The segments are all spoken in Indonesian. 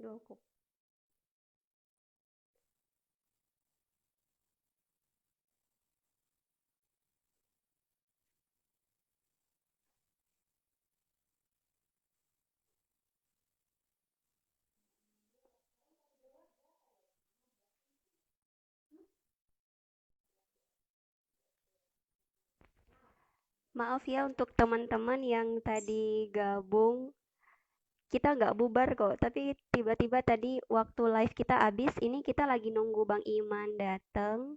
Cukup. Maaf ya untuk teman-teman yang tadi gabung, kita nggak bubar kok, tapi tiba-tiba tadi waktu live kita habis, ini kita lagi nunggu Bang Iman datang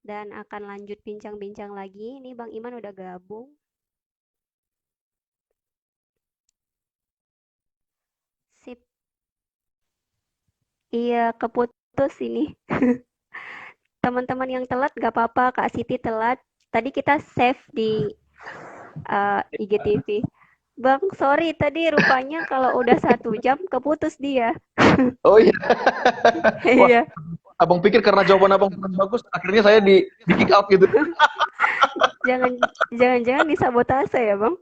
dan akan lanjut bincang-bincang lagi. Ini Bang Iman udah gabung. Sip. Iya, keputus ini. Teman-teman yang telat nggak apa-apa, Kak Siti telat. Tadi kita save di IGTV. Bang, sorry tadi rupanya kalau udah 1 jam keputus dia. Oh iya. Wah, Iya. abang pikir karena jawaban abang kurang bagus, akhirnya saya di kick out gitu. Jangan jangan-jangan disabotase ya, Bang?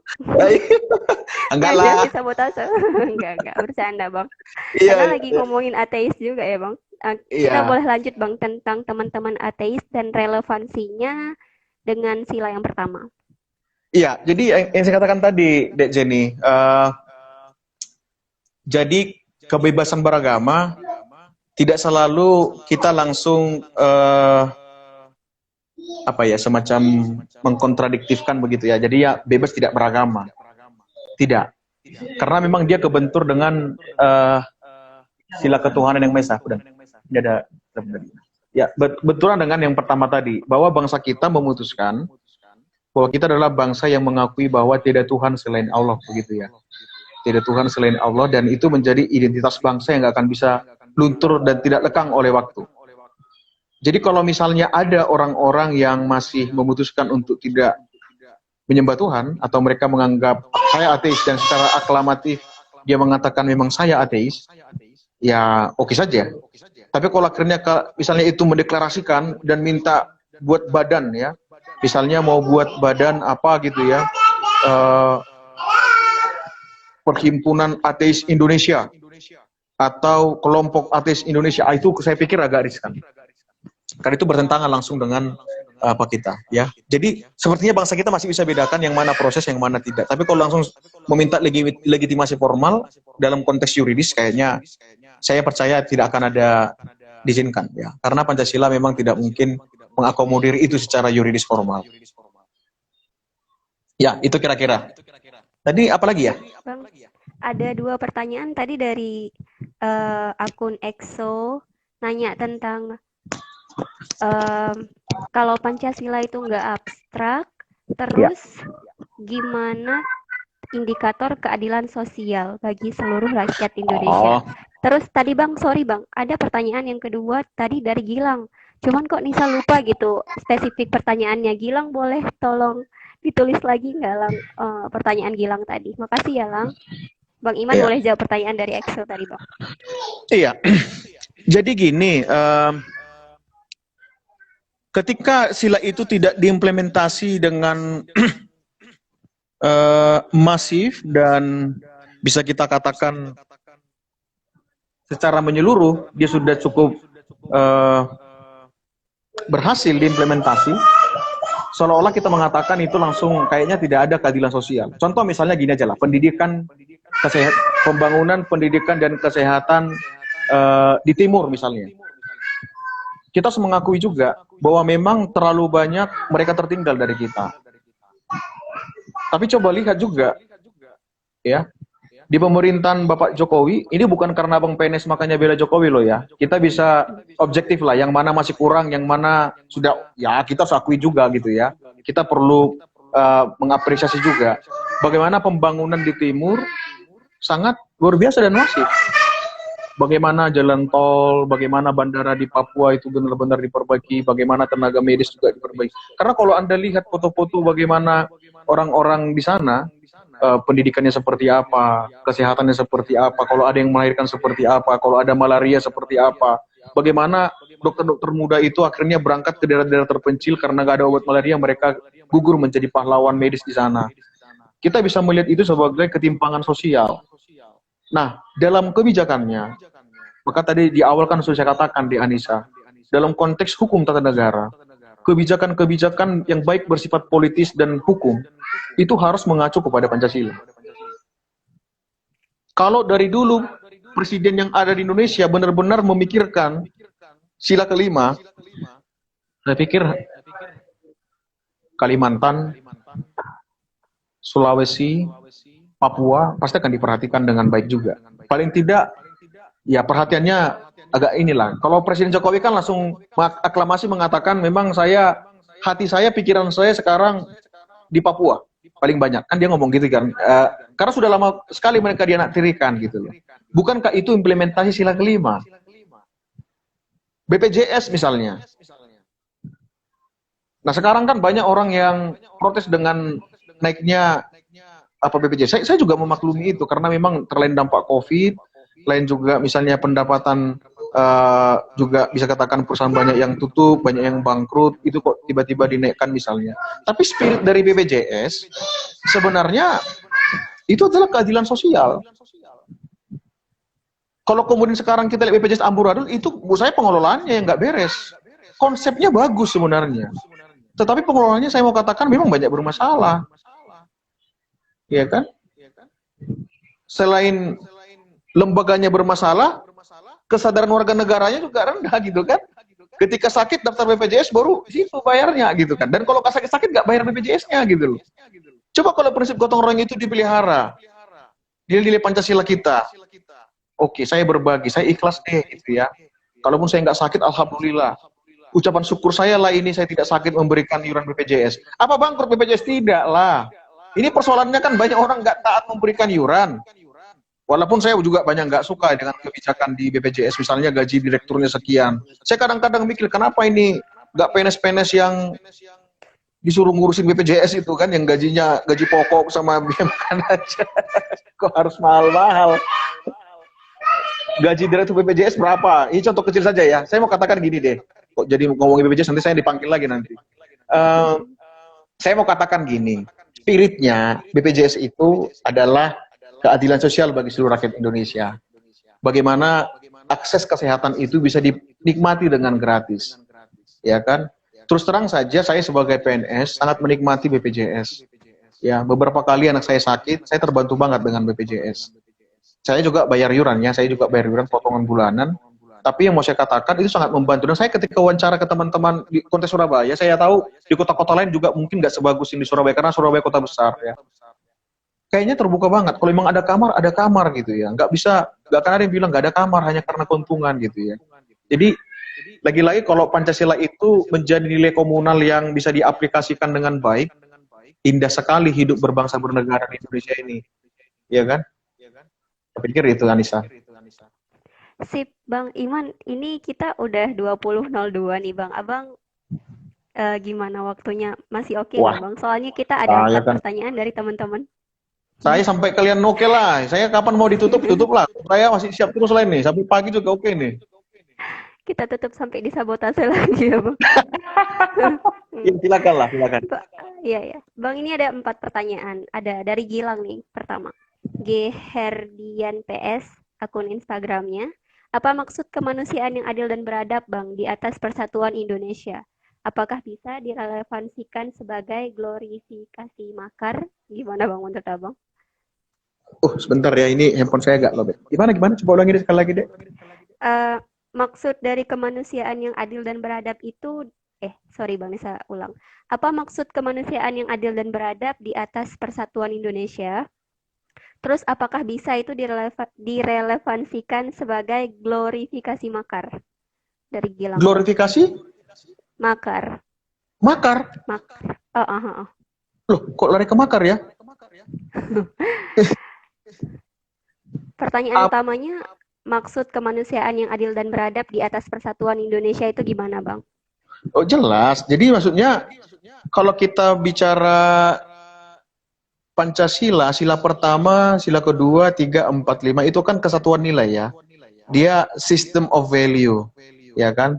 Enggak Jangan-jangan lah. disabotase. Enggak, bercanda, Bang. Iya, Karena lagi iya. ngomongin ateis juga ya, Bang. Kita Iya, boleh lanjut, Bang, tentang teman-teman ateis dan relevansinya dengan sila yang pertama. iya. Jadi yang saya katakan tadi, Dek Jenny, jadi kebebasan beragama tidak selalu kita langsung apa ya, semacam mengkontradiktifkan begitu ya. Jadi ya bebas tidak beragama. Tidak. Karena memang dia kebentur dengan sila ketuhanan yang Maha Esa. Udah. Ini ada ya, benturan dengan yang pertama tadi, bahwa bangsa kita memutuskan bahwa kita adalah bangsa yang mengakui bahwa tidak Tuhan selain Allah, begitu ya. Tidak Tuhan selain Allah, dan itu menjadi identitas bangsa yang nggak akan bisa luntur dan tidak lekang oleh waktu. Jadi kalau misalnya ada orang-orang yang masih memutuskan untuk tidak menyembah Tuhan, atau mereka menganggap saya ateis dan secara aklamatif dia mengatakan memang saya ateis, ya oke saja. Tapi kalau akhirnya misalnya itu mendeklarasikan dan minta buat badan ya, misalnya mau buat badan apa gitu ya, eh, Perhimpunan Ateis Indonesia atau kelompok ateis Indonesia, itu saya pikir agak riskan. Karena itu bertentangan langsung dengan apa kita ya. Jadi sepertinya bangsa kita masih bisa bedakan yang mana proses, yang mana tidak. Tapi kalau langsung meminta legitimasi formal dalam konteks yuridis, kayaknya saya percaya tidak akan ada diizinkan ya. Karena Pancasila memang tidak mungkin mengakomodir itu secara yuridis formal. Ya, itu kira-kira. Tadi apa lagi ya? Bang, ada 2 pertanyaan tadi dari akun EXO nanya tentang kalau Pancasila itu nggak abstrak, Ya. terus gimana indikator keadilan sosial bagi seluruh rakyat Indonesia? Oh, Terus tadi Bang, sorry Bang, ada pertanyaan yang kedua tadi dari Gilang. Cuman kok Nisa lupa gitu spesifik pertanyaannya. Gilang boleh tolong ditulis lagi nggak Lang pertanyaan Gilang tadi? Makasih ya Lang. Bang Iman iya. boleh jawab pertanyaan dari Excel tadi Bang. Iya. Jadi gini, ketika sila itu tidak diimplementasi dengan masif dan bisa kita katakan secara menyeluruh, dia sudah cukup uh, berhasil diimplementasi, seolah-olah kita mengatakan itu langsung kayaknya tidak ada keadilan sosial. Contoh misalnya gini aja lah, pendidikan, pembangunan pendidikan dan kesehatan di timur misalnya. Kita harus mengakui juga bahwa memang terlalu banyak mereka tertinggal dari kita. Tapi coba lihat juga, ya, di pemerintahan Bapak Jokowi, ini bukan karena Bang PNS makanya bela Jokowi loh ya. Kita bisa objektif lah, yang mana masih kurang, yang mana sudah, ya kita harus akui juga gitu ya. Kita perlu mengapresiasi juga bagaimana pembangunan di timur sangat luar biasa dan masif. Bagaimana jalan tol, bagaimana bandara di Papua itu benar-benar diperbaiki, bagaimana tenaga medis juga diperbaiki. Karena kalau Anda lihat foto-foto bagaimana orang-orang di sana, pendidikannya seperti apa, kesehatannya seperti apa, kalau ada yang melahirkan seperti apa, kalau ada malaria seperti apa, bagaimana dokter-dokter muda itu akhirnya berangkat ke daerah-daerah terpencil karena nggak ada obat malaria, mereka gugur menjadi pahlawan medis di sana. Kita bisa melihat itu sebagai ketimpangan sosial. Nah, dalam kebijakannya, Maka tadi di awal kan sudah saya katakan di Anissa, dalam konteks hukum tata negara, kebijakan-kebijakan yang baik bersifat politis dan hukum itu harus mengacu kepada Pancasila. Kalau dari dulu presiden yang ada di Indonesia benar-benar memikirkan sila kelima, saya pikir Kalimantan, Sulawesi, Papua pasti akan diperhatikan dengan baik juga. Paling tidak, ya perhatiannya agak inilah. Kalau Presiden Jokowi kan langsung aklamasi mengatakan memang hati saya, pikiran saya sekarang di Papua paling banyak. Kan dia ngomong gitu kan. Karena sudah lama sekali mereka dianaktirikan gitu loh. Bukankah itu implementasi sila kelima? BPJS misalnya. Nah sekarang kan banyak orang yang protes dengan naiknya BPJS. Saya juga memaklumi itu karena memang terlain dampak COVID, lain juga misalnya pendapatan juga bisa katakan perusahaan banyak yang tutup, banyak yang bangkrut, itu kok tiba-tiba dinaikkan misalnya. Tapi spirit dari BPJS sebenarnya itu adalah keadilan sosial. Kalau kemudian sekarang kita lihat BPJS amburadul, itu menurut saya pengelolaannya yang nggak beres. Konsepnya bagus sebenarnya. Tetapi pengelolaannya saya mau katakan memang banyak bermasalah. Ya kan? Selain lembaganya bermasalah, kesadaran warga negaranya juga rendah gitu kan. Ketika sakit daftar BPJS baru situ bayarnya gitu kan. Dan kalau sakit-sakit nggak bayar BPJS-nya gitu loh. Coba kalau prinsip gotong royong itu dipelihara, nilai-nilai Pancasila kita. Oke, saya berbagi, saya ikhlas deh gitu ya. Kalaupun saya nggak sakit, alhamdulillah. Ucapan syukur saya lah ini saya tidak sakit memberikan iuran BPJS. Apa bangkrut BPJS? Tidak lah. Ini persoalannya kan banyak orang nggak taat memberikan iuran. Walaupun saya juga banyak nggak suka dengan kebijakan di BPJS, misalnya gaji direkturnya sekian. Saya kadang-kadang mikir, kenapa ini nggak PNS-PNS yang disuruh ngurusin BPJS itu kan, yang gajinya gaji pokok sama BMK aja. Kok harus mahal-mahal? Gaji direktur BPJS berapa? Ini contoh kecil saja ya. Saya mau katakan gini deh. Kok jadi ngomongin BPJS nanti saya dipanggil lagi nanti. Saya mau katakan gini. Spiritnya BPJS itu adalah keadilan sosial bagi seluruh rakyat Indonesia. Bagaimana akses kesehatan itu bisa dinikmati dengan gratis. Ya kan? Terus terang saja saya sebagai PNS sangat menikmati BPJS. Ya, beberapa kali anak saya sakit, saya terbantu banget dengan BPJS. Saya juga bayar iurannya, saya juga bayar iuran potongan bulanan. Tapi yang mau saya katakan itu sangat membantu. Dan saya ketika wawancara ke teman-teman di konteks Surabaya, saya tahu di kota-kota lain juga mungkin nggak sebagus ini Surabaya, karena Surabaya kota besar ya. Kayaknya terbuka banget. Kalau memang ada kamar gitu ya. Nggak akan ada yang bilang nggak ada kamar hanya karena keuntungan gitu ya. Jadi lagi-lagi kalau Pancasila itu menjadi nilai komunal yang bisa diaplikasikan dengan baik, indah sekali hidup berbangsa bernegara di Indonesia ini, ya kan? Saya pikir itu, Anissa. Sip, Bang Iman, ini kita udah 20.02 nih, Bang. Abang gimana waktunya? Masih oke nggak, Bang? Soalnya kita ada 4 pertanyaan dari teman-teman. Saya sampai kalian oke lah. Saya kapan mau ditutup, tutup lah. Saya masih siap terus lah nih. Sampai pagi juga oke nih. Kita tutup sampai disabotase lagi ya, Bang. Ya, silakan lah, silakan. Iya. Bang, ini ada 4 pertanyaan. Ada dari Gilang nih, pertama. G. Herdian PS, akun Instagramnya. Apa maksud kemanusiaan yang adil dan beradab, Bang, di atas persatuan Indonesia? Apakah bisa direlevansikan sebagai glorifikasi makar? Gimana, Bang, menurut Abang? Sebentar ya, ini handphone saya agak lobet. Gimana? Coba ulangi sekali lagi, Dek. Maksud dari kemanusiaan yang adil dan beradab itu, Bang, bisa ulang. Apa maksud kemanusiaan yang adil dan beradab di atas persatuan Indonesia? Terus apakah bisa itu direlevansikan sebagai glorifikasi makar? Dari Gilang. Glorifikasi? Makar. Makar? Makar. Loh, kok lari ke makar ya? Pertanyaan utamanya, maksud kemanusiaan yang adil dan beradab di atas persatuan Indonesia itu gimana, Bang? Oh, jelas. Jadi maksudnya kalau kita bicara Pancasila, sila pertama, sila kedua, 3, 4, 5 itu kan kesatuan nilai ya. Dia system of value, ya kan?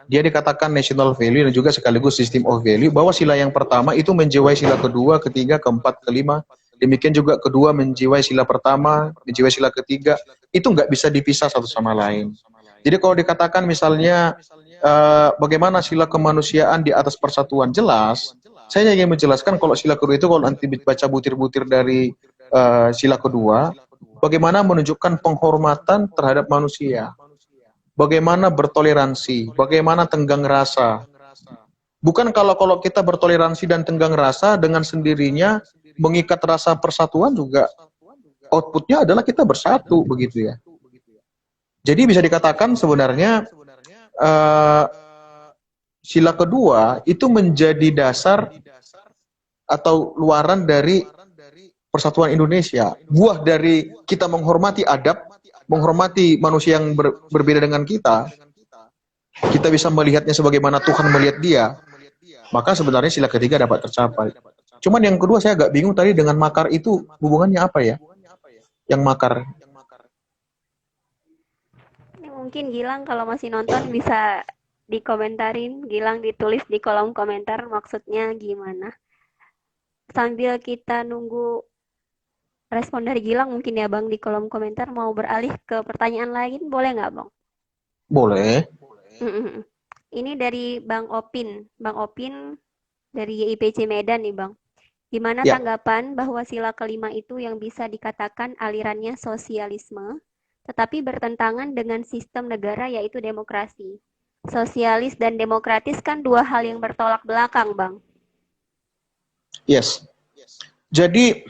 Dia dikatakan national value dan juga sekaligus system of value, bahwa sila yang pertama itu menjiwai sila kedua, ketiga, keempat, kelima, Demikian juga kedua menjiwai sila pertama, menjiwai sila ketiga, itu nggak bisa dipisah satu sama lain. Jadi kalau dikatakan misalnya bagaimana sila kemanusiaan di atas persatuan, jelas. Saya ingin menjelaskan kalau sila kedua itu kalau nanti baca butir-butir dari sila kedua, bagaimana menunjukkan penghormatan terhadap manusia, bagaimana bertoleransi, bagaimana tenggang rasa. Bukan kalau kita bertoleransi dan tenggang rasa dengan sendirinya mengikat rasa persatuan juga outputnya adalah kita bersatu begitu ya. Jadi bisa dikatakan sebenarnya sila kedua itu menjadi dasar atau luaran dari persatuan Indonesia. Buah dari kita menghormati adab, menghormati manusia yang berbeda dengan kita bisa melihatnya sebagaimana Tuhan melihat dia, maka sebenarnya sila ketiga dapat tercapai. Cuman yang kedua saya agak bingung tadi dengan makar itu hubungannya apa ya? Yang makar. Ini mungkin Gilang kalau masih nonton bisa dikomentarin, Gilang ditulis di kolom komentar maksudnya gimana. Sambil kita nunggu respon dari Gilang mungkin ya Bang di kolom komentar, mau beralih ke pertanyaan lain boleh nggak Bang? Boleh. Ini dari Bang Opin. Bang Opin dari YIPC Medan nih Bang. Gimana Ya. tanggapan bahwa sila kelima itu yang bisa dikatakan alirannya sosialisme, tetapi bertentangan dengan sistem negara yaitu demokrasi. Sosialis dan demokratis kan dua hal yang bertolak belakang, Bang. Yes. Jadi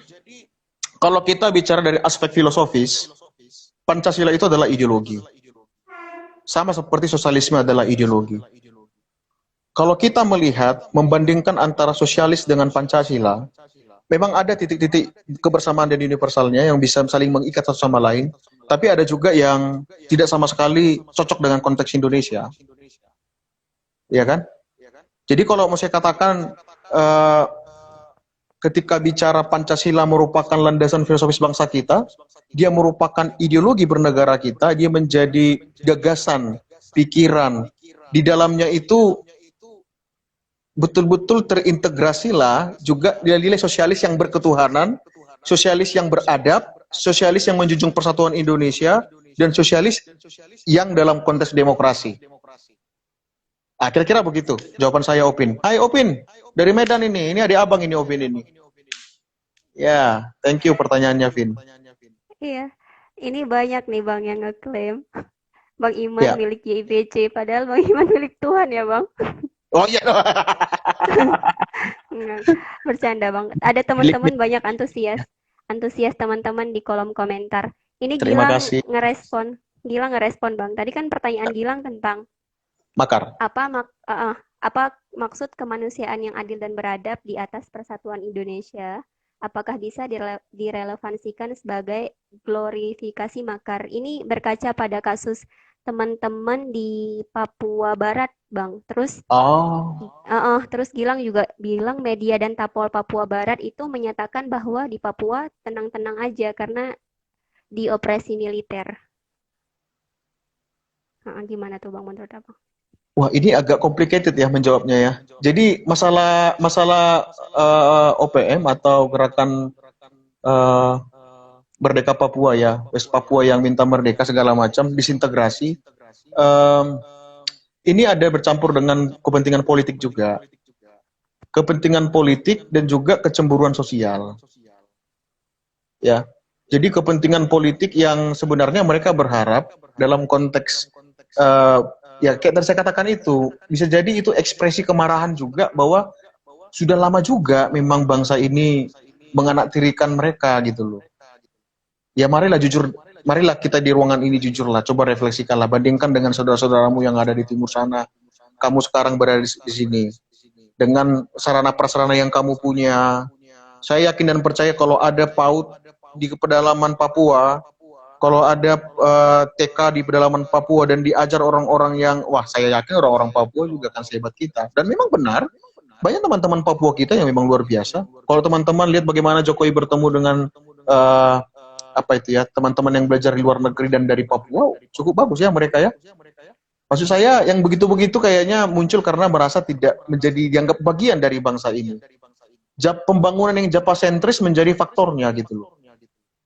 kalau kita bicara dari aspek filosofis, Pancasila itu adalah ideologi. Sama seperti sosialisme adalah ideologi. Kalau kita melihat, membandingkan antara sosialis dengan Pancasila, memang ada titik-titik kebersamaan dan universalnya yang bisa saling mengikat satu sama lain, tapi ada juga yang tidak sama sekali cocok dengan konteks Indonesia. Ya kan? Jadi kalau mau saya katakan, ketika bicara Pancasila merupakan landasan filosofis bangsa kita, dia merupakan ideologi bernegara kita, dia menjadi gagasan, pikiran. Di dalamnya itu betul-betul terintegrasilah juga nilai-nilai sosialis yang berketuhanan, sosialis yang beradab, sosialis yang menjunjung persatuan Indonesia, dan sosialis yang dalam konteks demokrasi. Kira-kira begitu jawaban saya, Opin. Hai Opin, dari Medan ini adik abang ini Opin ini. Ya, thank you pertanyaannya, Vin. Iya, ini banyak nih Bang yang ngeklaim Bang Iman milik YIPC, padahal Bang Iman milik Tuhan ya Bang. Oh iya. Bercanda Bang. Ada teman-teman banyak antusias teman-teman di kolom komentar. Ini Gilang ngerespon Bang. Tadi kan pertanyaan Gilang tentang makar. Apa maksud kemanusiaan yang adil dan beradab di atas persatuan Indonesia? Apakah bisa direlevansikan sebagai glorifikasi makar? Ini berkaca pada kasus teman-teman di Papua Barat, Bang. Terus terus Gilang juga bilang media dan Tapol Papua Barat itu menyatakan bahwa di Papua tenang-tenang aja karena dioperasi militer. Gimana tuh Bang menurut Abang? Wah, ini agak complicated ya menjawabnya ya. Jadi masalah OPM atau gerakan Merdeka Papua ya, West Papua yang minta merdeka segala macam, disintegrasi. Ini ada bercampur dengan kepentingan politik juga. Kepentingan politik dan juga kecemburuan sosial. Ya. Jadi kepentingan politik yang sebenarnya mereka berharap dalam konteks ya kayak tadi saya katakan itu, bisa jadi itu ekspresi kemarahan juga bahwa sudah lama juga memang bangsa ini menganaktirikan mereka gitu loh. Ya marilah jujur, marilah kita di ruangan ini jujurlah, coba refleksikanlah, bandingkan dengan saudara-saudaramu yang ada di timur sana. Kamu sekarang berada di sini. Dengan sarana prasarana yang kamu punya, saya yakin dan percaya kalau ada PAUD di pedalaman Papua, kalau ada TK di pedalaman Papua dan diajar orang-orang yang, wah saya yakin orang-orang Papua juga akan sehebat kita. Dan memang benar, banyak teman-teman Papua kita yang memang luar biasa. Kalau teman-teman lihat bagaimana Jokowi bertemu dengan teman-teman yang belajar di luar negeri dan dari Papua, cukup bagus ya mereka ya. Maksud saya yang begitu-begitu kayaknya muncul karena merasa tidak menjadi dianggap bagian dari bangsa ini. Pembangunan yang Japa-sentris menjadi faktornya gitu loh.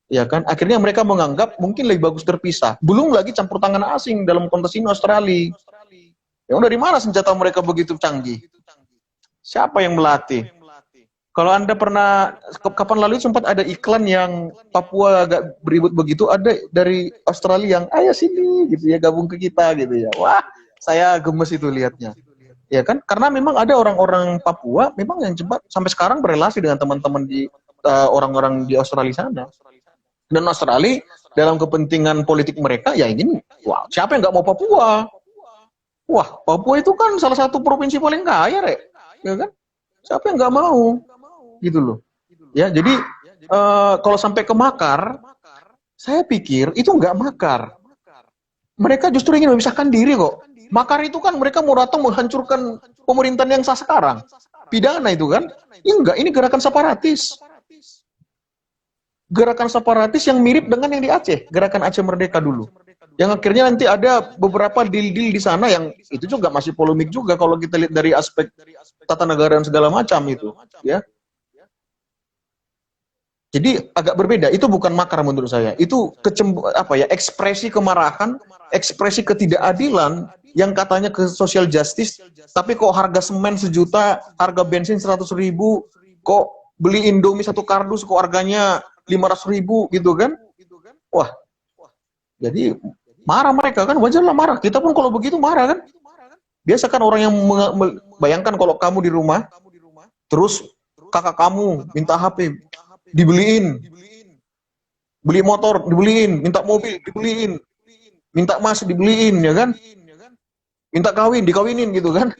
Ya kan? Akhirnya mereka menganggap mungkin lebih bagus terpisah. Belum lagi campur tangan asing dalam konteks ini Australia. Yang dari mana senjata mereka begitu canggih? Siapa yang melatih? Kalau Anda pernah, kapan lalu sempat ada iklan yang Papua agak beribut begitu, ada dari Australia yang, ayo sini, gitu ya, gabung ke kita, gitu ya. Wah, saya gemes itu lihatnya. Ya kan? Karena memang ada orang-orang Papua, memang yang cepat sampai sekarang berelasi dengan teman-teman di orang-orang di Australia sana. Dan Australia dalam kepentingan politik mereka, ya ingin, wah, siapa yang nggak mau Papua? Wah, Papua itu kan salah satu provinsi paling kaya, Rek. Ya kan? Siapa yang nggak mau? Gitu loh. Ya, jadi kalau sampai ke makar, saya pikir itu nggak makar. Mereka justru ingin memisahkan diri kok. Makar itu kan mereka mau datang menghancurkan pemerintahan yang sah sekarang. Pidana itu kan. Ini enggak, ini gerakan separatis. Gerakan separatis yang mirip dengan yang di Aceh, gerakan Aceh Merdeka dulu. Yang akhirnya nanti ada beberapa deal-deal di sana yang itu juga masih polemik juga kalau kita lihat dari aspek tata negara dan segala macam itu, ya. Jadi agak berbeda. Itu bukan makar menurut saya. Itu ekspresi kemarahan, ekspresi ketidakadilan yang katanya ke social justice, tapi kok harga semen 1 juta, harga bensin 100.000, kok beli Indomie 1 kardus kok harganya 500.000 gitu kan? Wah, jadi marah mereka kan, wajarlah marah. Kita pun kalau begitu marah kan. Biasa kan orang yang bayangkan kalau kamu di rumah, terus kakak kamu minta HP, dibeliin, beli motor, dibeliin, minta mobil, dibeliin, minta emas, dibeliin, ya kan? Minta kawin, dikawinin gitu kan?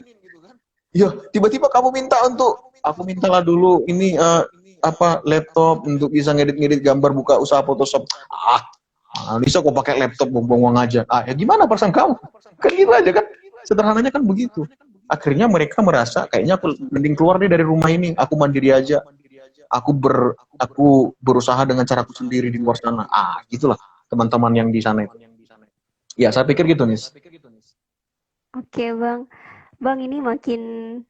Ya, tiba-tiba kamu minta untuk, aku mintalah dulu ini laptop untuk bisa ngedit-ngedit gambar, buka usaha Photoshop. Bisa kok pakai laptop, buang-buang aja. Ya gimana perasaan kamu? Kan gitu aja kan? Sederhananya kan begitu. Akhirnya mereka merasa kayaknya aku mending keluar deh dari rumah ini, aku mandiri aja. Aku berusaha dengan caraku sendiri di luar sana. Gitulah teman-teman yang di sana itu. Ya, saya pikir gitu, Nis. Oke, Bang. Bang, ini makin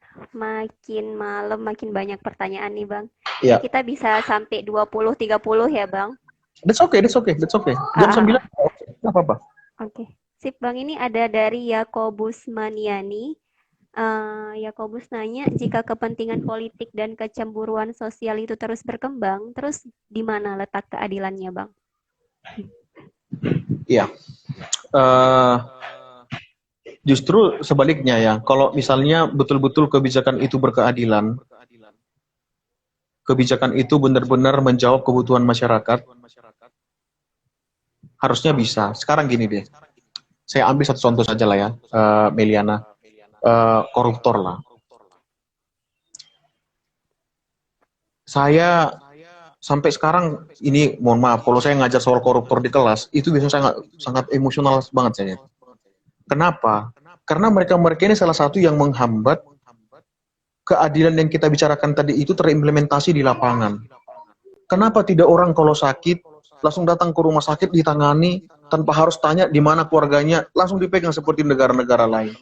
malam, makin banyak pertanyaan nih, Bang. Ya. Kita bisa sampai 20-30 ya, Bang? That's okay. Jam 9, nggak apa-apa. Oke. Sip, Bang. Ini ada dari Yakobus Maniani. Yakobus nanya, jika kepentingan politik dan kecemburuan sosial itu terus berkembang, terus di mana letak keadilannya, Bang? Iya. Justru sebaliknya ya, kalau misalnya betul-betul kebijakan itu berkeadilan, kebijakan itu benar-benar menjawab kebutuhan masyarakat, harusnya bisa. Sekarang gini deh, saya ambil satu contoh saja lah ya, Meliana. Koruptor lah. Saya sampai sekarang ini, mohon maaf, kalau saya ngajar soal koruptor di kelas, itu biasanya sangat emosional banget saya. Kenapa? Karena mereka ini salah satu yang menghambat keadilan yang kita bicarakan tadi itu terimplementasi di lapangan. Kenapa tidak orang kalau sakit, langsung datang ke rumah sakit, ditangani, tanpa harus tanya di mana keluarganya, langsung dipegang seperti negara-negara lain.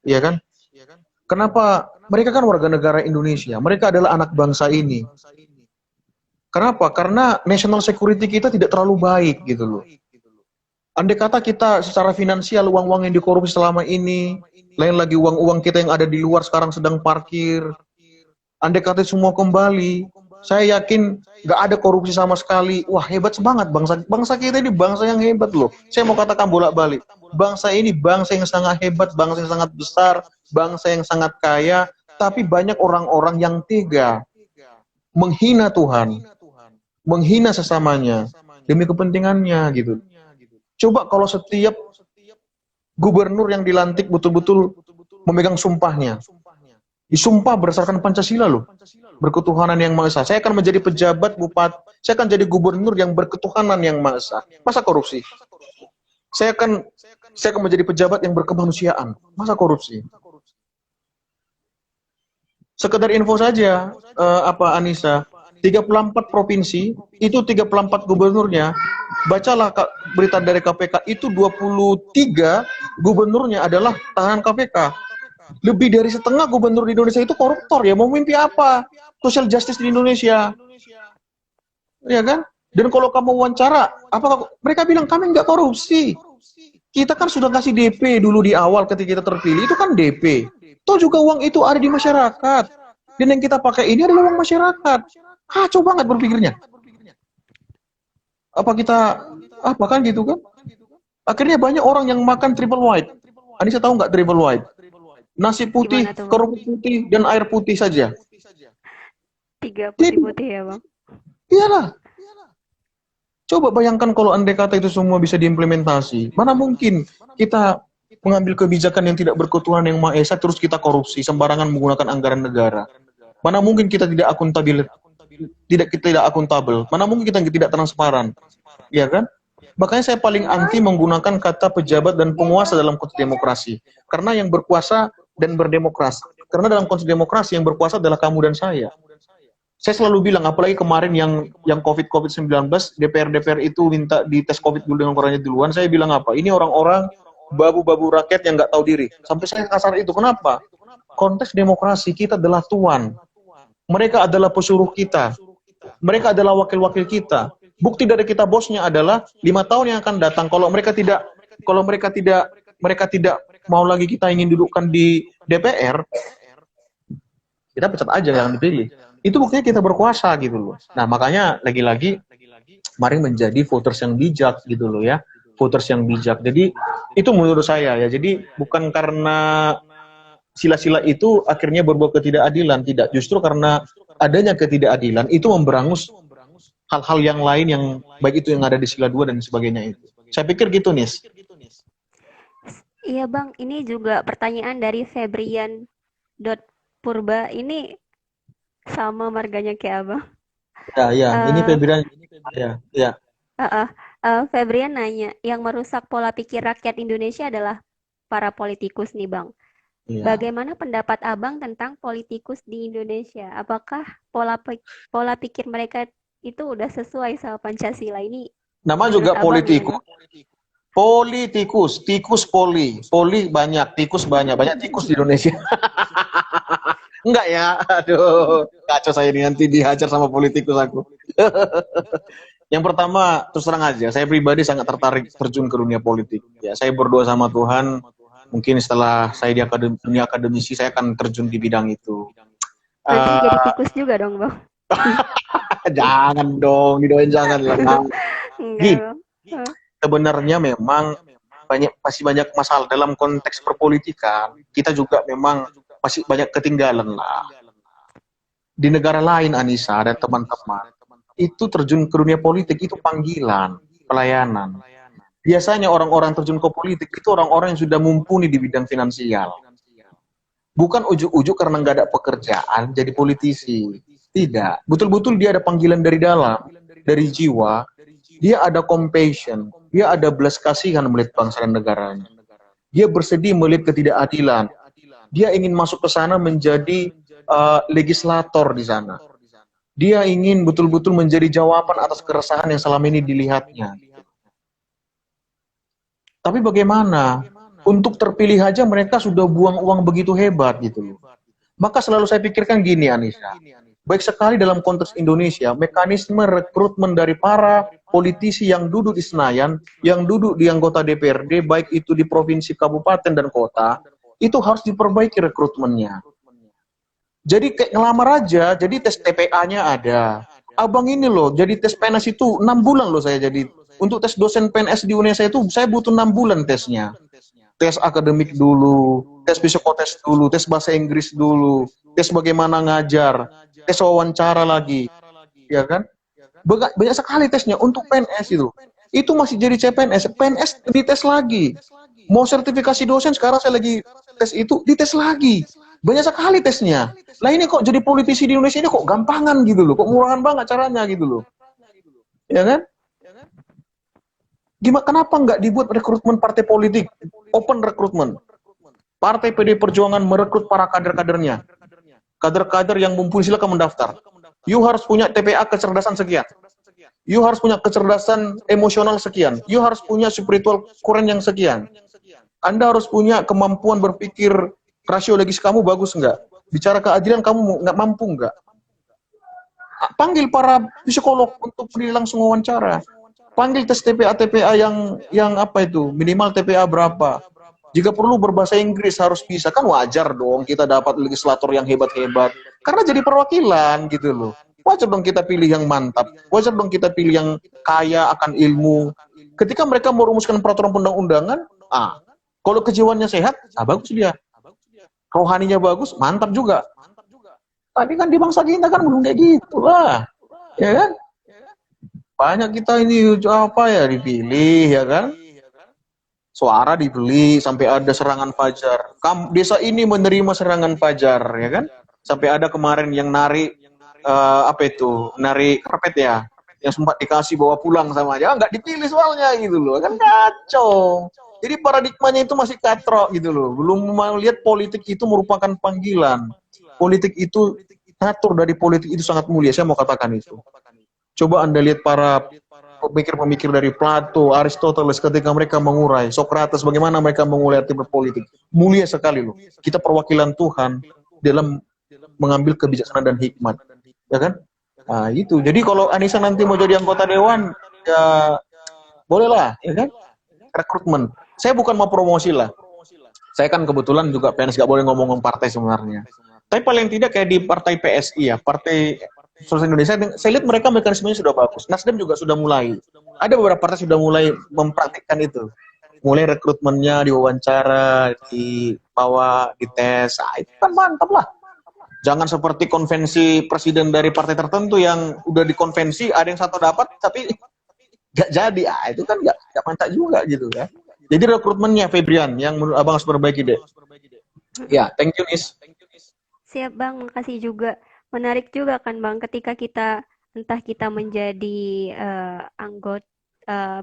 Iya kan? Kenapa? Mereka kan warga negara Indonesia. Mereka adalah anak bangsa ini. Kenapa? Karena national security kita tidak terlalu baik gitu loh. Andai kata kita secara finansial, uang-uang yang dikorupsi selama ini, lain lagi uang-uang kita yang ada di luar sekarang sedang parkir. Andai kata semua kembali, saya yakin nggak ada korupsi sama sekali. Wah, hebat banget bangsa kita ini, bangsa yang hebat loh. Saya mau katakan bolak-balik, bangsa ini bangsa yang sangat hebat, bangsa yang sangat besar, bangsa yang sangat kaya. Tapi banyak orang-orang yang tega menghina Tuhan, menghina sesamanya demi kepentingannya gitu. Coba kalau setiap gubernur yang dilantik betul-betul memegang sumpahnya, disumpah berdasarkan Pancasila loh, berketuhanan yang Maha Esa. Saya akan menjadi pejabat bupati, saya akan jadi gubernur yang berketuhanan yang Maha Esa. Masa korupsi? Saya akan menjadi pejabat yang berkemanusiaan. Masa korupsi? Sekedar info saja, Anissa, 34 provinsi, itu 34 gubernurnya, bacalah berita dari KPK, itu 23 gubernurnya adalah tahanan KPK. Lebih dari setengah gubernur di Indonesia itu koruptor ya. Mau mimpi apa? Social justice di Indonesia, ya kan? Dan kalau kamu wawancara, apa mereka bilang kami nggak korupsi. Kita kan sudah kasih DP dulu di awal ketika kita terpilih, itu kan DP. Toh juga uang itu ada di masyarakat. Dan yang kita pakai ini adalah uang masyarakat. Kacau banget berpikirnya. Apa kita, apa kan gitu kan? Akhirnya banyak orang yang makan triple white. Anissa tahu nggak triple white? Nasi putih, Gimana tuh, Bang? kerupuk putih, dan air putih saja. 3 Jadi, putih-putih ya, Bang? iyalah. Coba bayangkan kalau andai kata itu semua bisa diimplementasi. Mana mungkin kita mengambil kebijakan yang tidak berketuhanan yang Maha Esa, terus kita korupsi, sembarangan menggunakan anggaran negara. Mana mungkin kita tidak akuntabel, tidak akuntabel. Mana mungkin kita tidak transparan, ya kan? Makanya saya paling anti menggunakan kata pejabat dan penguasa dalam konteks demokrasi. Karena yang berkuasa dan berdemokrasi. Karena dalam konteks demokrasi yang berkuasa adalah kamu dan saya. Saya selalu bilang, apalagi kemarin yang COVID-19, DPR itu minta dites COVID dulu dengan orangnya duluan. Saya bilang apa? Ini orang-orang babu-babu rakyat yang nggak tahu diri. Sampai saya kasar itu. Kenapa? Konteks demokrasi kita adalah tuan. Mereka adalah pesuruh kita. Mereka adalah wakil-wakil kita. Bukti dari kita bosnya adalah 5 tahun yang akan datang. Kalau mereka tidak mau lagi kita ingin dudukkan di DPR, kita pecat aja yang dipilih. Itu buktinya kita berkuasa gitu loh. Nah makanya lagi-lagi mari menjadi voters yang bijak gitu loh ya. Voters yang bijak. Jadi itu menurut saya ya. Jadi bukan karena sila-sila itu akhirnya berbuat ketidakadilan. Tidak. Justru karena adanya ketidakadilan itu memberangus hal-hal yang lain yang baik itu yang ada di sila 2 dan sebagainya itu. Saya pikir gitu, Nis. Iya, Bang. Ini juga pertanyaan dari Febrian.Purba. Ini sama marganya kayak Abang. Ya, ini Eh, Febrian. Ya. Febrian nanya, yang merusak pola pikir rakyat Indonesia adalah para politikus nih, Bang. Iya. Bagaimana pendapat Abang tentang politikus di Indonesia? Apakah pola pikir mereka itu udah sesuai sama Pancasila ini? Nama Menurut juga Abang politikus. gimana? Politikus, tikus poli banyak, tikus banyak tikus di Indonesia. Enggak ya, aduh, kacau saya ini nanti dihajar sama politikus aku. Yang pertama, terus terang aja, saya pribadi sangat tertarik terjun ke dunia politik. Ya, saya berdoa sama Tuhan, mungkin setelah saya di dunia akademisi, saya akan terjun di bidang itu. Nanti jadi Uh, tikus juga dong, Bang. jangan dong, didoain jangan lah. Enggak, Gini, Bang. Eh, sebenarnya memang masih banyak masalah dalam konteks perpolitikan. Kita juga memang masih banyak ketinggalan lah. Di negara lain, Anissa dan teman-teman, itu terjun ke dunia politik itu panggilan, pelayanan. Biasanya orang-orang terjun ke politik itu orang-orang yang sudah mumpuni di bidang finansial. Bukan ujuk-ujuk karena nggak ada pekerjaan jadi politisi. Tidak. Betul-betul dia ada panggilan dari dalam, dari jiwa. Dia ada compassion. Dia ada belas kasihan melihat bangsa dan negaranya. Dia bersedih melihat ketidakadilan. Dia ingin masuk ke sana menjadi legislator di sana. Dia ingin betul-betul menjadi jawaban atas keresahan yang selama ini dilihatnya. Tapi bagaimana? Untuk terpilih aja mereka sudah buang uang begitu hebat gitu loh. Maka selalu saya pikirkan gini, Anissa. Baik sekali dalam konteks Indonesia, mekanisme rekrutmen dari para politisi yang duduk di Senayan, yang duduk di anggota DPRD, baik itu di provinsi, kabupaten, dan kota, itu harus diperbaiki rekrutmennya. Jadi kayak ngelamar aja, jadi tes TPA-nya ada. Abang ini loh, jadi tes PNS itu 6 bulan loh saya jadi. Untuk tes dosen PNS di Indonesia itu saya butuh 6 bulan tesnya. Tes akademik dulu, tes psikotes dulu, tes bahasa Inggris dulu, tes bagaimana ngajar, tes wawancara lagi, ya kan? Banyak sekali tesnya untuk PNS itu. Itu masih jadi CPNS, PNS dites lagi. Mau sertifikasi dosen sekarang saya lagi tes itu, dites lagi. Banyak sekali tesnya. Lah ini kok jadi politisi di Indonesia ini kok gampangan gitu loh, kok murahan banget caranya gitu loh. Ya kan? Gimana kenapa nggak dibuat rekrutmen partai politik, open rekrutmen? Partai PD Perjuangan merekrut para kader-kadernya. Kader-kader yang mumpuni silakan mendaftar. You harus punya TPA kecerdasan sekian. You harus punya kecerdasan emosional sekian. You harus punya spiritual current yang sekian. Anda harus punya kemampuan berpikir Rasiologis kamu bagus nggak? Bicara keadilan kamu nggak mampu nggak? Panggil para psikolog untuk langsung wawancara. Panggil tes TPA yang apa itu? Minimal TPA berapa? Jika perlu berbahasa Inggris harus bisa. Kan wajar dong kita dapat legislator yang hebat-hebat. Karena jadi perwakilan gitu loh. Wajar dong kita pilih yang mantap. Wajar dong kita pilih yang kaya akan ilmu. Ketika mereka merumuskan peraturan undang-undangan, kalau kejiwaannya sehat, bagus dia. Rohaninya bagus, mantap juga. Tapi kan di bangsa kita kan belum kayak gitu lah. Ya kan? Banyak kita ini apa ya dipilih ya kan? Suara dibeli sampai ada serangan fajar. Desa ini menerima serangan fajar ya kan? Sampai ada kemarin yang narik narik karpet ya, yang sempat dikasih bawa pulang sama aja, nggak dipilih soalnya gitu loh, kan kacau. Jadi paradigmanya itu masih katrok gitu loh, belum melihat politik itu merupakan panggilan. Politik itu natur dari politik itu sangat mulia, saya mau katakan itu. Coba Anda lihat para pemikir-pemikir dari Plato, Aristoteles ketika mereka mengurai, Socrates bagaimana mereka mengurai arti berpolitik. Mulia sekali loh. Kita perwakilan Tuhan dalam mengambil kebijaksanaan dan hikmat. Ya kan? Nah, itu. Jadi kalau Anissa nanti mau jadi anggota dewan, ya bolehlah, ya kan? Rekrutmen. Saya bukan mau promosi lah. Saya kan kebetulan juga PNS, gak boleh ngomong partai sebenarnya. Tapi paling tidak kayak di partai PSI ya, Partai Sosial Indonesia, saya lihat mereka mekanismenya sudah bagus. Nasdem juga sudah mulai. Ada beberapa partai sudah mulai mempraktikkan itu. Mulai rekrutmennya, diwawancara, dibawa, dites. Itu kan mantap lah. Jangan seperti konvensi presiden dari partai tertentu yang udah dikonvensi, ada yang satu dapat, tapi gak jadi. Itu kan gak mantap juga gitu kan. Jadi rekrutmennya, Febrian, yang menurut Abang harus perbaiki deh. Ya, thank you, Nis. Siap Bang, makasih juga. Menarik juga kan Bang, ketika entah kita menjadi anggota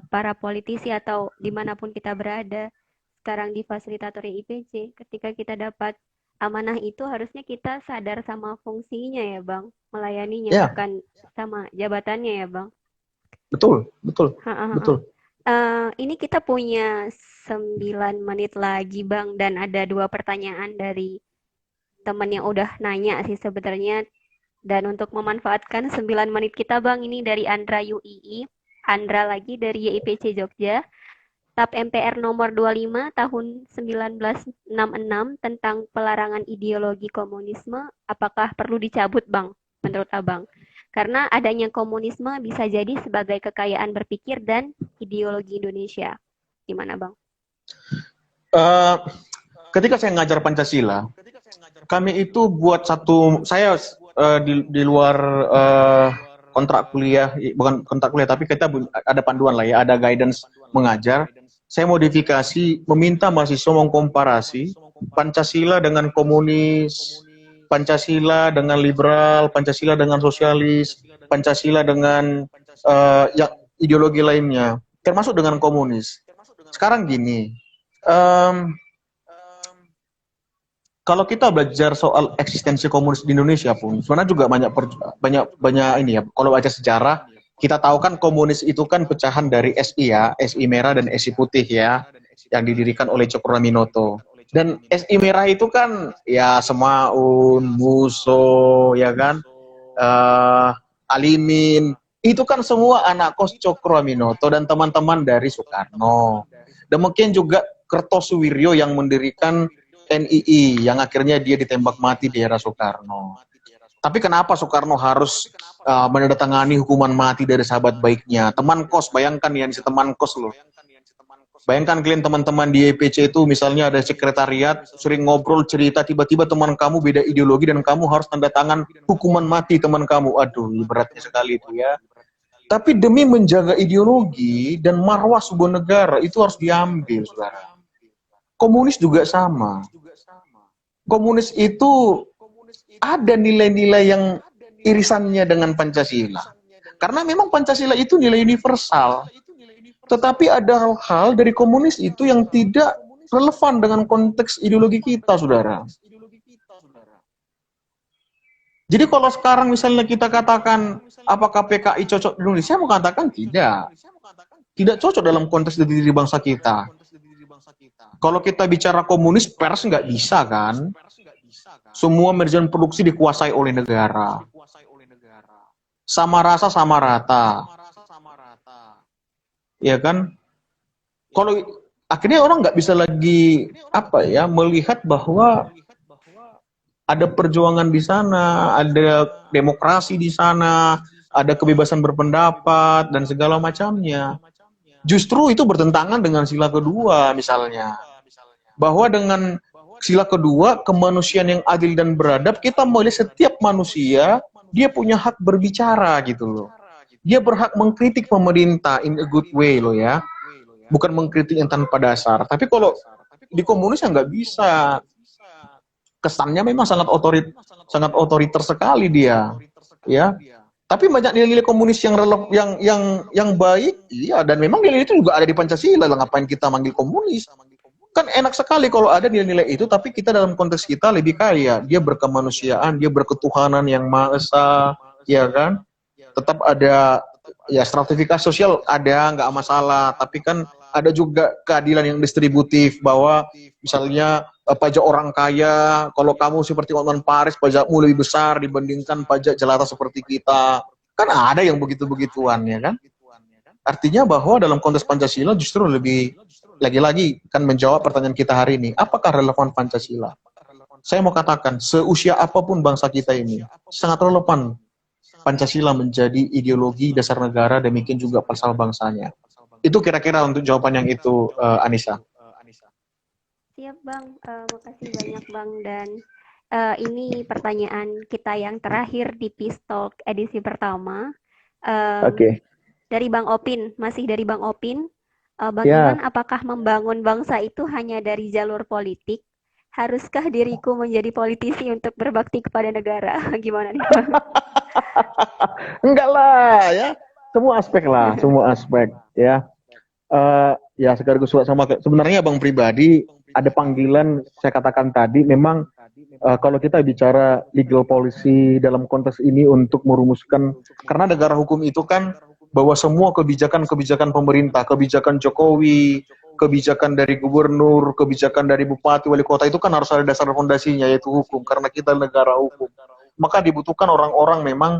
para politisi atau dimanapun kita berada, sekarang di fasilitator IPC, ketika kita dapat amanah itu harusnya kita sadar sama fungsinya ya Bang, melayaninya bukan sama jabatannya ya Bang. Betul. Ini kita punya 9 menit lagi Bang, dan ada 2 pertanyaan dari teman yang udah nanya sih sebenarnya. Dan untuk memanfaatkan 9 menit kita Bang, ini dari Andra UII, Andra lagi dari YIPC Jogja, TAP MPR nomor 25 tahun 1966 tentang pelarangan ideologi komunisme, apakah perlu dicabut Bang, menurut Abang? Karena adanya komunisme bisa jadi sebagai kekayaan berpikir dan ideologi Indonesia. Gimana Bang? Ketika saya ngajar Pancasila, kami itu buat saya di luar kontrak kuliah, bukan kontrak kuliah, tapi kita ada panduan lah ya, ada guidance mengajar. Saya modifikasi, meminta mahasiswa mengkomparasi Pancasila dengan komunis, Pancasila dengan liberal, Pancasila dengan sosialis, Pancasila dengan ideologi lainnya, termasuk dengan komunis. Sekarang gini, kalau kita belajar soal eksistensi komunis di Indonesia pun, sebenarnya juga banyak ini ya. Kalau baca sejarah, kita tahu kan komunis itu kan pecahan dari SI ya, SI merah dan SI putih ya, yang didirikan oleh Cokroaminoto. Dan SI merah itu kan ya Semaun, Buso, ya kan, Alimin, itu kan semua anak kos Cokroaminoto dan teman-teman dari Soekarno. Demikian juga Kertosuwiryo yang mendirikan NII, yang akhirnya dia ditembak mati di era Soekarno. Tapi kenapa Soekarno harus menandatangani hukuman mati dari sahabat baiknya? Teman kos, bayangkan ya, teman kos loh. Bayangkan kalian teman-teman di EPC itu, misalnya ada sekretariat, sering ngobrol, cerita, tiba-tiba teman kamu beda ideologi dan kamu harus tanda tangan hukuman mati teman kamu. Aduh, beratnya sekali itu ya. Tapi demi menjaga ideologi dan marwah sebuah negara, itu harus diambil, saudara. Komunis juga sama. Komunis itu ada nilai-nilai yang irisannya dengan Pancasila. Karena memang Pancasila itu nilai universal. Tetapi ada hal-hal dari komunis itu yang tidak relevan dengan konteks ideologi kita, saudara. Jadi kalau sekarang misalnya kita katakan, apakah PKI cocok di Indonesia? Saya mau katakan tidak. Tidak cocok dalam konteks diri bangsa kita. Kalau kita bicara komunis, pers nggak bisa kan? Semua manajemen produksi dikuasai oleh negara. Sama rasa sama rata. Ya kan? Kalau akhirnya orang nggak bisa lagi melihat bahwa ada perjuangan di sana, ada demokrasi di sana, ada kebebasan berpendapat dan segala macamnya. Justru itu bertentangan dengan sila kedua misalnya. Bahwa dengan sila kedua, kemanusiaan yang adil dan beradab, kita melihat setiap manusia, dia punya hak berbicara gitu loh. Dia berhak mengkritik pemerintah in a good way loh ya. Bukan mengkritik yang tanpa dasar. Tapi kalau di komunis ya nggak bisa. Kesannya memang sangat otoriter sekali dia, ya. Tapi banyak nilai-nilai komunis yang baik, iya, dan memang nilai itu juga ada di Pancasila. Ngapain kita manggil komunis? Kan enak sekali kalau ada nilai-nilai itu, tapi kita dalam konteks kita lebih kaya. Dia berkemanusiaan, dia berketuhanan yang Maha Esa, ya kan? Tetap ada ya stratifikasi sosial ada, nggak masalah. Tapi kan ada juga keadilan yang distributif bahwa misalnya pajak orang kaya, kalau kamu seperti Otman Paris, pajakmu lebih besar dibandingkan pajak jelata seperti kita. Kan ada yang begitu-begituan, ya kan? Artinya bahwa dalam konteks Pancasila justru lebih, lagi-lagi kan menjawab pertanyaan kita hari ini, apakah relevan Pancasila? Saya mau katakan, seusia apapun bangsa kita ini, sangat relevan Pancasila menjadi ideologi dasar negara, demikian juga pasal bangsanya. Itu kira-kira untuk jawaban yang itu, Anissa. Siap Bang, makasih banyak Bang. Dan ini pertanyaan kita yang terakhir di Peace Talk edisi pertama. Oke. Dari Bang Opin, masih dari Bang Opin. Bang Iman, apakah membangun bangsa itu hanya dari jalur politik? Haruskah diriku menjadi politisi untuk berbakti kepada negara? Gimana nih Bang? Enggak lah ya, semua aspek ya. Ya sekaligus sama sebenarnya Bang pribadi ada panggilan, saya katakan tadi memang kalau kita bicara legal policy dalam konteks ini untuk merumuskan, karena negara hukum itu kan bahwa semua kebijakan pemerintah, kebijakan Jokowi, kebijakan dari gubernur, kebijakan dari bupati, wali kota itu kan harus ada dasar fondasinya yaitu hukum, karena kita negara hukum. Maka dibutuhkan orang-orang memang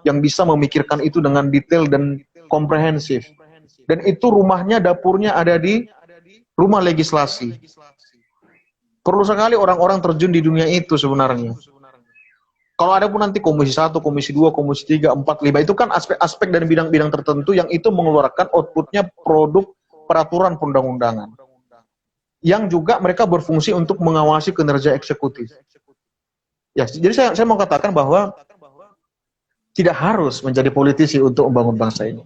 yang bisa memikirkan itu dengan detail dan komprehensif. Dan itu rumahnya, dapurnya ada di rumah legislasi. Perlu sekali orang-orang terjun di dunia itu sebenarnya. Kalau ada pun nanti komisi 1, komisi 2, komisi 3, 4, 5, itu kan aspek-aspek dan bidang-bidang tertentu yang itu mengeluarkan outputnya produk peraturan perundang-undangan. Yang juga mereka berfungsi untuk mengawasi kinerja eksekutif. Ya, jadi saya mau katakan bahwa tidak harus menjadi politisi untuk membangun bangsa ini.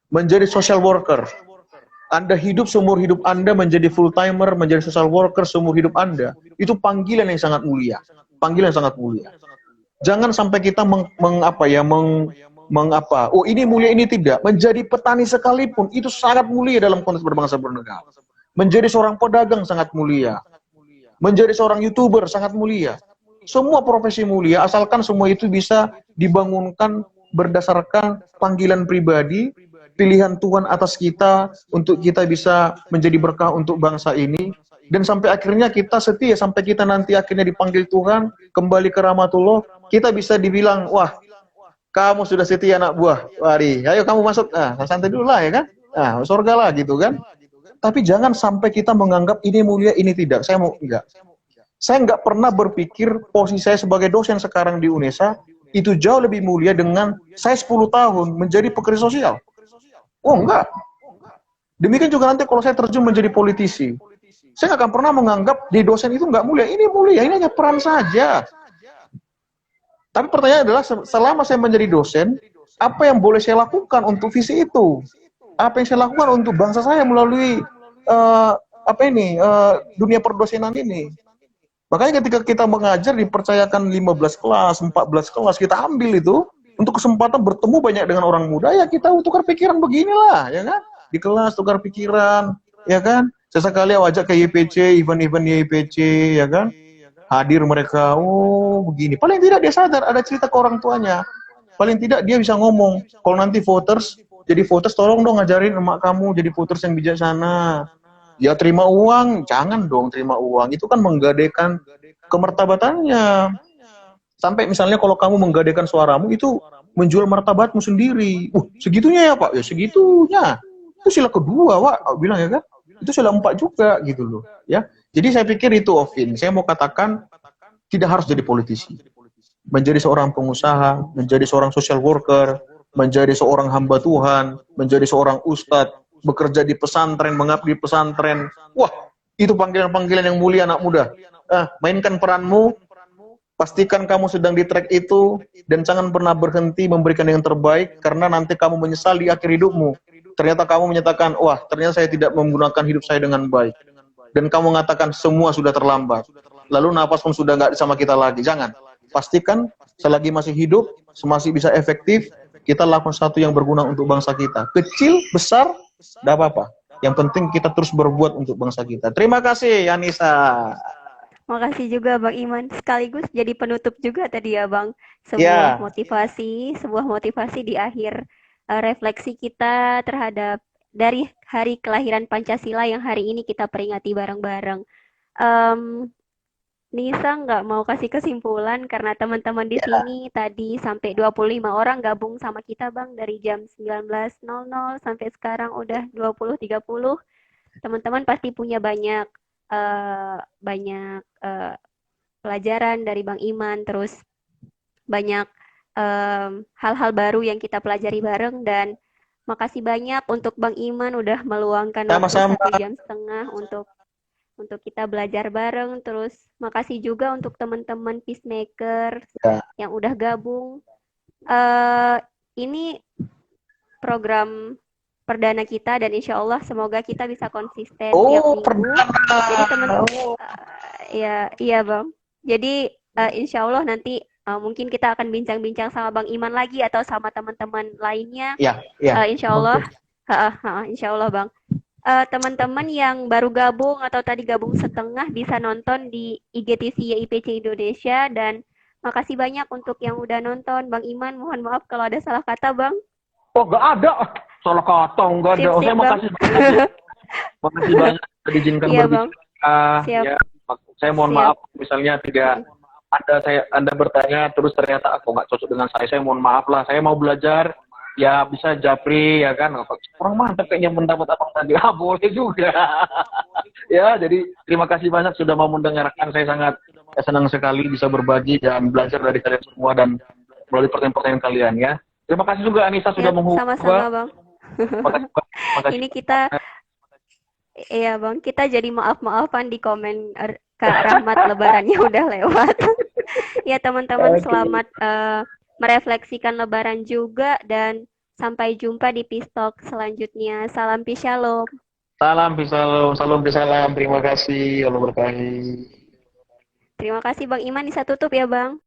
Menjadi social worker. Anda hidup seumur hidup Anda menjadi full timer, menjadi social worker seumur hidup Anda. Itu panggilan yang sangat mulia. Panggilan yang sangat mulia. Jangan sampai kita oh ini mulia, ini tidak. Menjadi petani sekalipun itu sangat mulia dalam konteks berbangsa bernegara. Menjadi seorang pedagang sangat mulia. Menjadi seorang YouTuber sangat mulia. Semua profesi mulia asalkan semua itu bisa dibangunkan berdasarkan panggilan pribadi, pilihan Tuhan atas kita untuk kita bisa menjadi berkah untuk bangsa ini, dan sampai akhirnya kita setia sampai kita nanti akhirnya dipanggil Tuhan kembali ke rahmatullah, kita bisa dibilang, wah kamu sudah setia anak buah, wari, ayo kamu masuk, santai dulu lah ya kan, surga lah gitu kan. Tapi jangan sampai kita menganggap ini mulia, ini tidak. Saya nggak pernah berpikir posisi saya sebagai dosen sekarang di UNESA itu jauh lebih mulia dengan saya 10 tahun menjadi pekerja sosial. Oh enggak. Demikian juga nanti kalau saya terjun menjadi politisi. Saya nggak akan pernah menganggap di dosen itu nggak mulia. Ini mulia, ini hanya peran saja. Tapi pertanyaan adalah selama saya menjadi dosen, apa yang boleh saya lakukan untuk visi itu? Apa yang saya lakukan untuk bangsa saya melalui dunia perdosenan ini? Makanya ketika kita mengajar dipercayakan 15 kelas, 14 kelas, kita ambil itu untuk kesempatan bertemu banyak dengan orang muda, ya kita tukar pikiran beginilah, ya kan? Di kelas tukar pikiran, ya kan? Sesekali ajak ke YPC, event-event YPC, ya kan? Hadir mereka, oh begini. Paling tidak dia sadar, ada cerita ke orang tuanya. Paling tidak dia bisa ngomong, kalau nanti voters, jadi voters tolong dong ngajarin emak kamu jadi voters yang bijaksana. Ya terima uang, jangan dong terima uang. Itu kan menggadaikan kemartabatannya. Sampai misalnya kalau kamu menggadaikan suaramu itu menjual martabatmu sendiri. Segitunya ya Pak? Ya segitunya. Itu sila kedua, Pak. Aku bilang ya kan. Itu sila empat juga gitu loh. Ya. Jadi saya pikir itu Ovin. Saya mau katakan tidak harus jadi politisi. Menjadi seorang pengusaha, menjadi seorang social worker, menjadi seorang hamba Tuhan, menjadi seorang ustadz, bekerja di pesantren, mengabdi pesantren. Wah, itu panggilan-panggilan yang mulia anak muda. Mainkan peranmu, pastikan kamu sedang di track itu, dan jangan pernah berhenti memberikan yang terbaik, karena nanti kamu menyesal di akhir hidupmu. Ternyata kamu menyatakan, wah ternyata saya tidak menggunakan hidup saya dengan baik. Dan kamu mengatakan semua sudah terlambat. Lalu nafas pun sudah nggak sama kita lagi. Jangan. Pastikan selagi masih hidup, masih bisa efektif, kita lakukan sesuatu yang berguna untuk bangsa kita. Kecil, besar, tidak apa-apa. Yang penting kita terus berbuat untuk bangsa kita. Terima kasih, Anissa. Makasih juga Bang Iman. Sekaligus jadi penutup juga tadi ya Bang. Ya, Sebuah motivasi di akhir refleksi kita terhadap dari hari kelahiran Pancasila yang hari ini kita peringati bareng-bareng. Em, Nisa nggak mau kasih kesimpulan karena teman-teman di ya. sini tadi sampai 25 orang gabung sama kita Bang dari jam 19.00 sampai sekarang udah 20.30. Teman-teman pasti punya banyak pelajaran dari Bang Iman, terus banyak hal-hal baru yang kita pelajari bareng dan makasih banyak untuk Bang Iman udah meluangkan waktu Sama-sama. 1,5 jam untuk kita belajar bareng. Terus makasih juga untuk teman-teman Peacemaker Ya. yang udah gabung. Eh ini program perdana kita dan insya Allah semoga kita bisa konsisten tiap Oh, minggu. Jadi teman, perdana. Oh. ya iya Bang. Jadi insya Allah nanti mungkin kita akan bincang-bincang sama Bang Iman lagi atau sama teman-teman lainnya. Ya, ya. Insya Allah, insya Allah Bang. Teman-teman yang baru gabung atau tadi gabung setengah bisa nonton di IGTV YIPC Indonesia dan makasih banyak untuk yang udah nonton. Bang Iman, mohon maaf kalau ada salah kata Bang. Oh, nggak ada. Salah kata, nggak ada. Sip, Oh, sip saya Bang. makasih banyak ya. Makasih banyak sudah diizinkan Iya Bang, berbicara. siap, Ya, saya mohon siap. maaf misalnya tidak Anda bertanya terus ternyata aku nggak cocok dengan saya. Saya mohon maaf lah. Saya mau belajar. Ya bisa japri ya kan. Orang mantap kayaknya mendapat apa tadi. Boleh juga. Ya, jadi terima kasih banyak sudah mau mendengarkan. Saya sangat senang sekali bisa berbagi dan belajar dari kalian semua dan melalui pertanyaan-pertanyaan kalian ya. Terima kasih juga Anissa sudah Siap, sama-sama menghubungi. Bang. Makasih, makasih. Ini kita, iya Bang, kita jadi maaf-maafan di komen Kak Rahmat lebarannya udah lewat. Ya teman-teman Oke. selamat merefleksikan lebaran juga dan sampai jumpa di Pistok selanjutnya. Salam Shalom. Salam, salam, salam, salam. Terima kasih. Allah berkahi. Terima kasih Bang Iman, bisa tutup ya Bang.